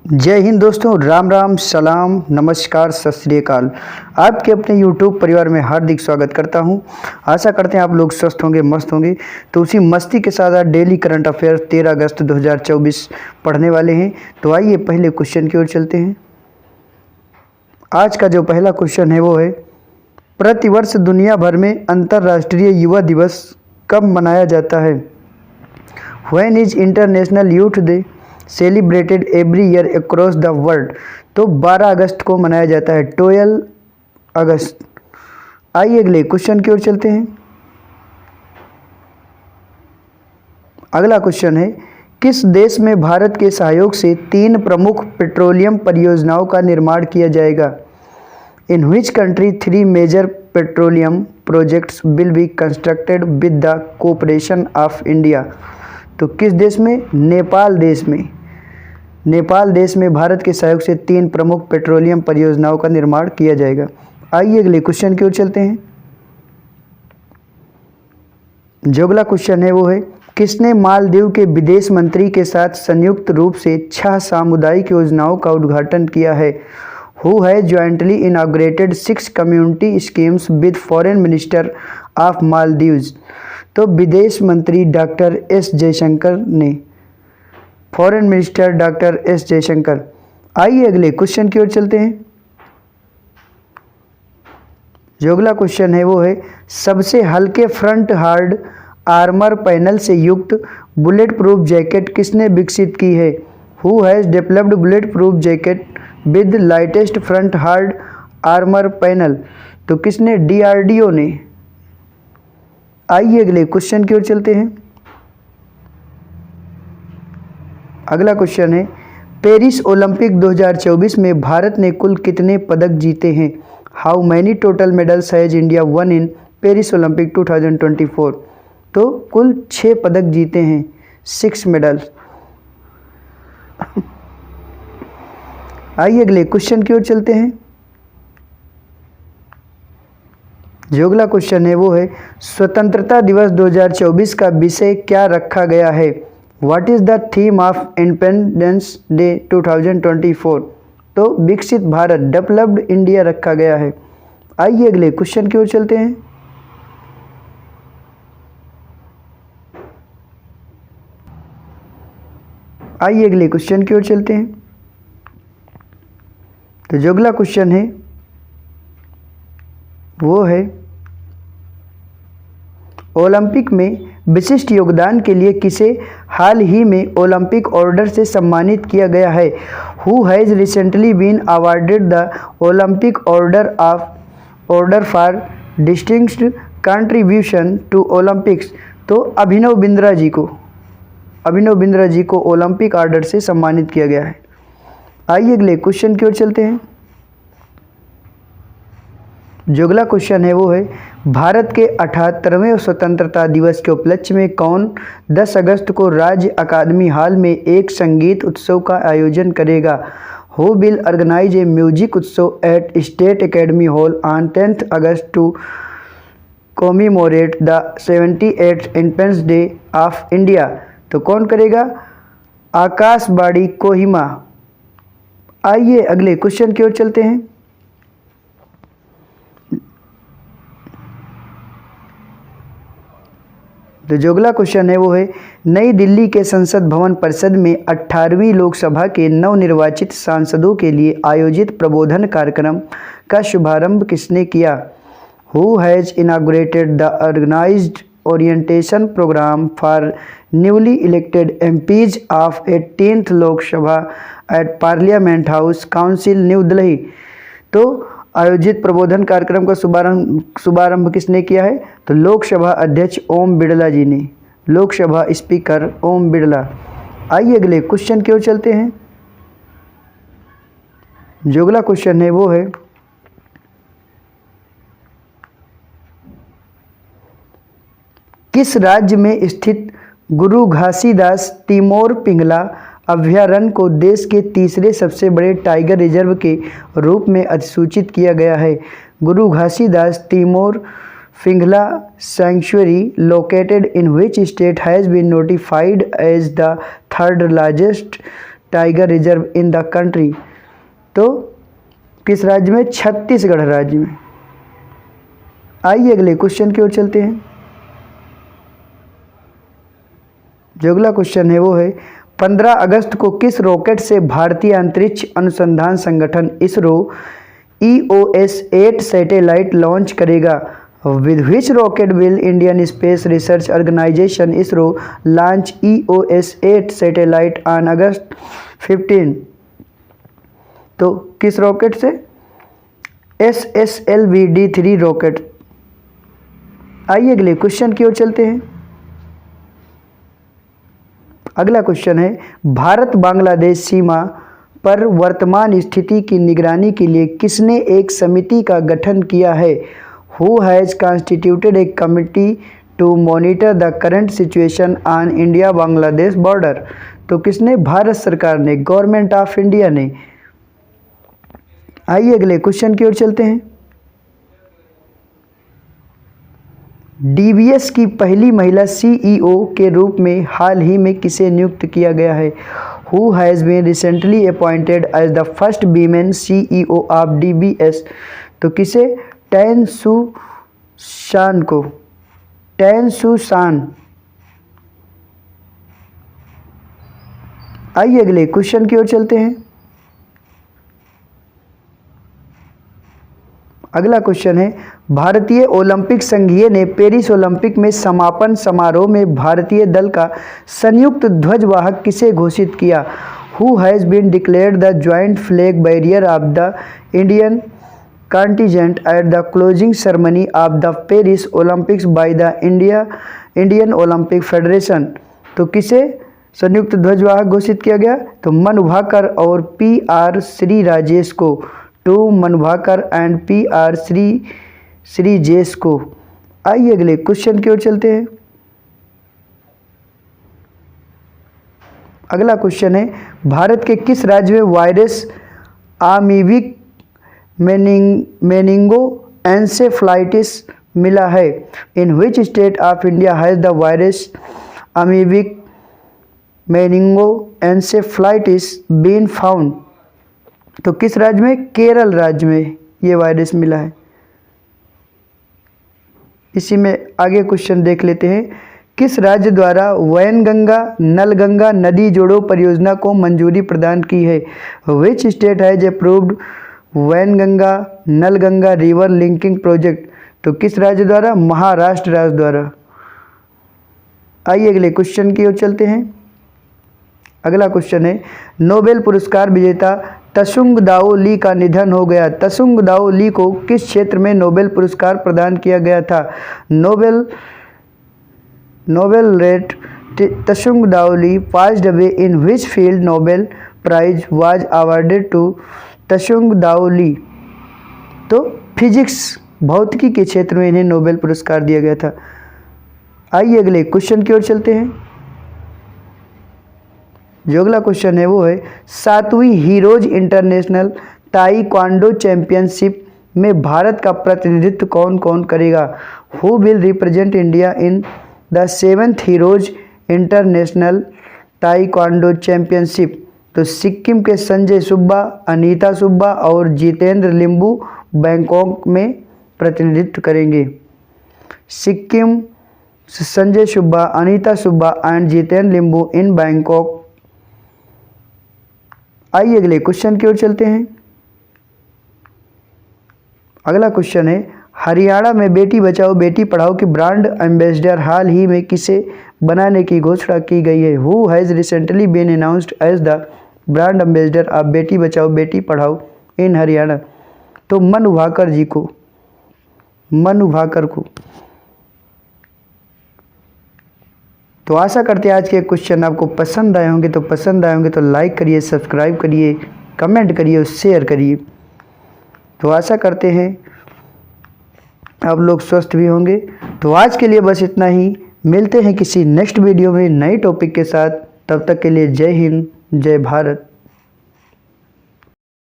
जय हिंद दोस्तों, राम राम, सलाम, नमस्कार, सत श्री अकाल। आपके अपने YouTube परिवार में हार्दिक स्वागत करता हूं। आशा करते हैं आप लोग स्वस्थ होंगे, मस्त होंगे। तो उसी मस्ती के साथ आज डेली करंट अफेयर 13 अगस्त 2024 पढ़ने वाले हैं। तो आइए पहले क्वेश्चन की ओर चलते हैं। आज का जो पहला क्वेश्चन है वो है, प्रतिवर्ष दुनिया भर में अंतर्राष्ट्रीय युवा दिवस कब मनाया जाता है? When is international youth day celebrated every year across the world? तो 12 अगस्त को मनाया जाता है, 12 अगस्त। आइए अगले क्वेश्चन की ओर चलते हैं। अगला क्वेश्चन है, किस देश में भारत के सहयोग से 3 प्रमुख पेट्रोलियम परियोजनाओं का निर्माण किया जाएगा? In which country 3 major petroleum projects will be constructed with the cooperation of India? तो किस देश में? नेपाल देश में। नेपाल देश में भारत के सहयोग से 3 प्रमुख पेट्रोलियम परियोजनाओं का निर्माण किया जाएगा। आइए अगले क्वेश्चन की ओर चलते हैं। जो अगला क्वेश्चन है वो है, किसने मालदीव के विदेश मंत्री के साथ संयुक्त रूप से 6 सामुदायिक योजनाओं का उद्घाटन किया है? Who has jointly inaugurated 6 community schemes with foreign minister of Maldives? तो विदेश मंत्री डॉक्टर एस जयशंकर ने, foreign minister doctor S Jaishankar. आइए अगले क्वेश्चन की ओर चलते हैं। जो अगला क्वेश्चन है वो है, सबसे हल्के फ्रंट हार्ड आर्मर पैनल से युक्त बुलेट प्रूफ जैकेट किसने विकसित की है? Who has developed bullet proof jacket with lightest front hard armour panel? तो किसने? DRDO ने। आइए अगले क्वेश्चन की ओर चलते हैं। अगला क्वेश्चन है, पेरिस ओलंपिक 2024 में भारत ने कुल कितने पदक जीते हैं? How many total medals has India one in Paris Olympic 2024? तो कुल 6 पदक जीते हैं, 6 मेडल्स। आइए अगले क्वेश्चन की ओर चलते हैं। जो अगला क्वेश्चन है वो है, स्वतंत्रता दिवस 2024 का विषय क्या रखा गया है? What is the theme of independence day 2024? तो विकसित भारत, डेवलप्ड इंडिया रखा गया है। आइए अगले क्वेश्चन की ओर चलते हैं। आइए अगले क्वेश्चन की ओर चलते हैं। तो जो अगला क्वेश्चन है वो है, ओलंपिक में विशिष्ट योगदान के लिए किसे हाल ही में ओलंपिक ऑर्डर से सम्मानित किया गया है? Who has recently been awarded the Olympic order for distinguished contribution to Olympics? तो अभिनव बिंद्रा जी को ओलंपिक ऑर्डर से सम्मानित किया गया है। आइए अगले क्वेश्चन की ओर चलते हैं। जो अगला क्वेश्चन है वो है, भारत के 78वें स्वतंत्रता दिवस के उपलक्ष्य में कौन 10 अगस्त को राज्य अकादमी हॉल में एक संगीत उत्सव का आयोजन करेगा? Who will organise a music उत्सव at state academy hall on 10th August to commemorate the 78th independence day of India? तो कौन करेगा? आकाशवाणी कोहिमा। आइए अगले क्वेश्चन की ओर चलते हैं। तो जो अगला क्वेश्चन है वो है, नई दिल्ली के संसद भवन परिसर में 18वीं लोकसभा के नवनिर्वाचित सांसदों के लिए आयोजित प्रबोधन कार्यक्रम का शुभारंभ किसने किया? Who has inaugurated the organised orientation programme for newly elected MPs of 18th Lok Sabha at parliament house council new Delhi? तो आयोजित प्रबोधन कार्यक्रम का शुभारंभ किसने किया है? तो लोकसभा अध्यक्ष ओम बिड़ला जी ने, लोकसभा स्पीकर ओम बिड़ला। आइए अगले क्वेश्चन की ओर चलते हैं। जो अगला क्वेश्चन है वो है, किस राज्य में स्थित गुरु घासीदास तिमोर पिंगला अभयारण्य को देश के तीसरे सबसे बड़े टाइगर रिजर्व के रूप में अधिसूचित किया गया है? Guru Ghasidas Timor Pingla sanctuary located in which state has been notified as the 3rd largest tiger reserve in the country? तो किस राज्य में? छत्तीसगढ़ राज्य में। आइए अगले क्वेश्चन की ओर चलते हैं। जो अगला क्वेश्चन है वो है 15 अगस्त को किस रॉकेट से भारतीय अंतरिक्ष अनुसंधान संगठन इसरो EOS 8 सैटेलाइट लॉन्च करेगा? With which rocket will Indian space research organisation ISRO launch EOS 8 satellite on August 15? तो किस रॉकेट से? SSLV-D3 rocket. आइए अगले क्वेश्चन की ओर चलते हैं। अगला क्वेश्चन है भारत बांग्लादेश सीमा पर वर्तमान स्थिति की निगरानी के लिए किसने एक समिति का गठन किया है? Who has constituted a committee to monitor the current situation on India Bangladesh border? तो किसने? भारत सरकार ने, गवर्नमेंट ऑफ इंडिया ने। आइए अगले क्वेश्चन की ओर चलते हैं। DBS की पहली महिला CEO के रूप में हाल ही में किसे नियुक्त किया गया है? Who has been recently appointed as the first women CEO of DBS? तो किसे? टैन सू शान को। टैन सू शान। आइए अगले क्वेश्चन की ओर चलते हैं। अगला क्वेश्चन है भारतीय ओलंपिक संघीय ने पेरिस ओलंपिक में समापन समारोह में भारतीय दल का संयुक्त ध्वजवाहक किसे घोषित किया? Who has been declared the joint flag barrier of the Indian contingent at the closing ceremony of the Paris Olympics by the Indian Olympic federation? तो किसे संयुक्त ध्वजवाहक घोषित किया गया? तो मनु भाकर और PR श्री राजेश को। To Manu Bhaker and PR Sreejesh को। आइए अगले क्वेश्चन की ओर चलते हैं। अगला क्वेश्चन है भारत के किस राज्य में वायरस आमीबिक मेनिंगो एन्सेफ्लाइटिस मिला है? In which state of India has the virus amoebic meningoencephalitis been found? तो किस राज्य में? केरल राज्य में ये वायरस मिला है। इसी में आगे क्वेश्चन देख लेते हैं। किस राज्य द्वारा वैनगंगा नलगंगा नदी जोड़ो परियोजना को मंजूरी प्रदान की है? Which state has approved Wainganga Nalganga river linking project? तो किस राज्य द्वारा? महाराष्ट्र राज्य द्वारा। आइए अगले क्वेश्चन की ओर चलते हैं। अगला क्वेश्चन है नोबेल पुरस्कार विजेता त्सुंग दाओ ली का निधन हो गया। त्सुंग दाओ ली को किस क्षेत्र में नोबेल पुरस्कार प्रदान किया गया था? Nobel laureate Tsung Dao Lee passed away in which field Nobel prize was awarded to Tsung Dao Lee? तो फिजिक्स भौतिकी के क्षेत्र में इन्हें नोबेल पुरस्कार दिया गया था। आइए अगले क्वेश्चन की ओर चलते हैं। जो अगला क्वेश्चन है वो है 7वीं हीरोज इंटरनेशनल ताइक्वांडो चैंपियनशिप में भारत का प्रतिनिधित्व कौन कौन करेगा? Who will represent India in the 7th heroes international taekwondo championship? तो सिक्किम के संजय सुब्बा, अनीता सुब्बा और जितेंद्र लिंबू बैंकॉक में प्रतिनिधित्व करेंगे। सिक्किम संजय सुब्बा, अनीता सुब्बा एंड जितेंद्र लिंबू इन बैंकॉक। आइए अगले क्वेश्चन की ओर चलते हैं। अगला क्वेश्चन है हरियाणा में बेटी बचाओ बेटी पढ़ाओ की ब्रांड एम्बेसडर हाल ही में किसे बनाने की घोषणा की गई है? Who has recently been announced as the brand ambassador of Beti Bachao Beti Padhao इन हरियाणा? तो मनु भाकर जी को, मनु भाकर को। तो आशा करते हैं आज के क्वेश्चन आपको पसंद आए होंगे। तो पसंद आए होंगे तो लाइक करिए, सब्सक्राइब करिए, कमेंट करिए और शेयर करिए। तो आशा करते हैं आप लोग स्वस्थ भी होंगे। तो आज के लिए बस इतना ही। मिलते हैं किसी नेक्स्ट वीडियो में नए टॉपिक के साथ। तब तक के लिए जय हिंद, जय भारत।